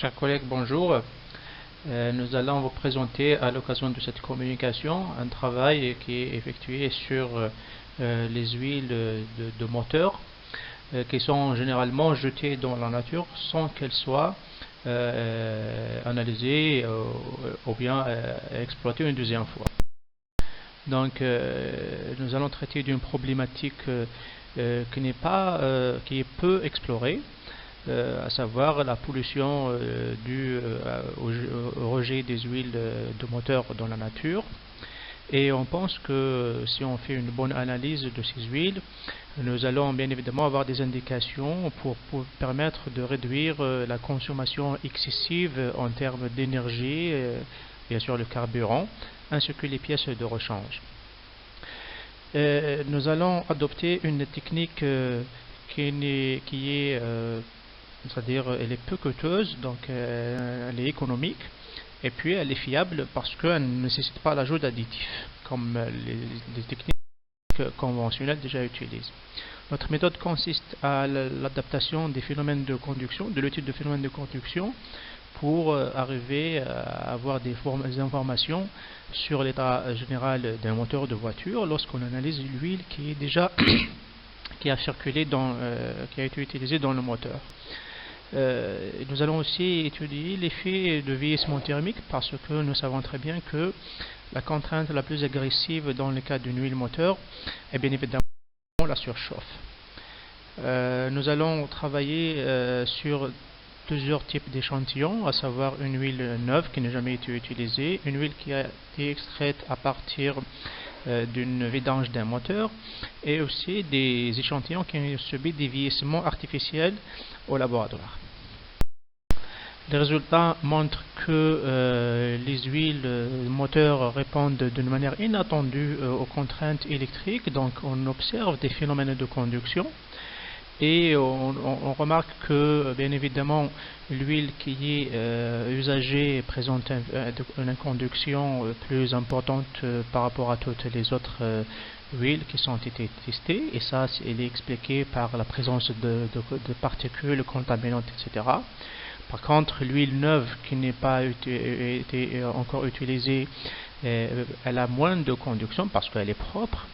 Chers collègues, bonjour. Nous allons vous présenter à l'occasion de cette communication un travail qui est effectué sur les huiles de moteur qui sont généralement jetées dans la nature sans qu'elles soient analysées ou bien exploitées une deuxième fois. Donc nous allons traiter d'une problématique qui est peu explorée, à savoir la pollution due au rejet des huiles de moteur dans la nature. Et on pense que si on fait une bonne analyse de ces huiles, nous allons bien évidemment avoir des indications pour permettre de réduire la consommation excessive en termes d'énergie, bien sûr le carburant, ainsi que les pièces de rechange. Nous allons adopter une technique c'est-à-dire elle est peu coûteuse, donc elle est économique, et puis elle est fiable parce qu'elle ne nécessite pas l'ajout d'additifs comme les techniques conventionnelles déjà utilisées. Notre méthode consiste à l'adaptation des phénomènes de conduction, de l'étude de phénomènes de conduction, pour arriver à avoir des informations sur l'état général d'un moteur de voiture lorsqu'on analyse l'huile qui est déjà qui a circulé qui a été utilisée dans le moteur. Nous allons aussi étudier l'effet de vieillissement thermique parce que nous savons très bien que la contrainte la plus agressive dans le cas d'une huile moteur est bien évidemment la surchauffe. Nous allons travailler sur plusieurs types d'échantillons, à savoir une huile neuve qui n'a jamais été utilisée, une huile qui a été extraite à partir d'une vidange d'un moteur, et aussi des échantillons qui ont subi des vieillissements artificiels au laboratoire. Les résultats montrent que les huiles moteurs répondent d'une manière inattendue aux contraintes électriques, donc on observe des phénomènes de conduction. Et on remarque que, bien évidemment, l'huile qui est usagée présente une conduction plus importante par rapport à toutes les autres huiles qui ont été testées. Et ça, elle est expliqué par la présence de particules contaminantes, etc. Par contre, l'huile neuve qui n'est pas été encore utilisée, elle a moins de conduction parce qu'elle est propre.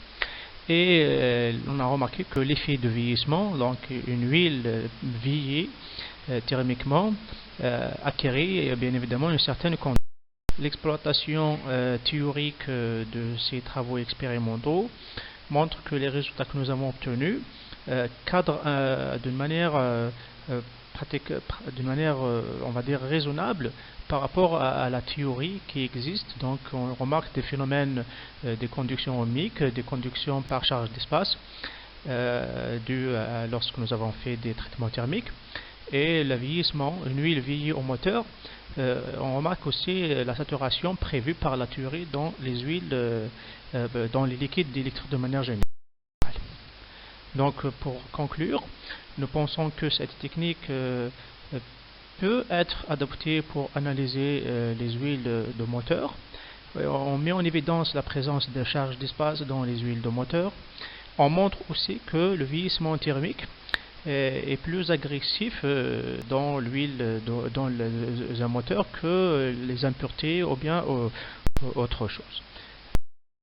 Et on a remarqué que l'effet de vieillissement, donc une huile vieillie thermiquement, acquérait bien évidemment une certaine conduction. L'exploitation théorique de ces travaux expérimentaux montre que les résultats que nous avons obtenus cadrent d'une manière on va dire raisonnable par rapport à la théorie qui existe. Donc on remarque des phénomènes de conduction ohmique, des conductions par charge d'espace lorsque nous avons fait des traitements thermiques, et le vieillissement, une huile vieillie au moteur. On remarque aussi la saturation prévue par la théorie dans les huiles, dans les liquides électriques de manière générale. Donc pour conclure, nous pensons que cette technique peut être adoptée pour analyser les huiles de moteur. On met en évidence la présence de charges d'espace dans les huiles de moteur. On montre aussi que le vieillissement thermique est plus agressif dans l'huile dans un moteur que les impuretés ou bien autre chose.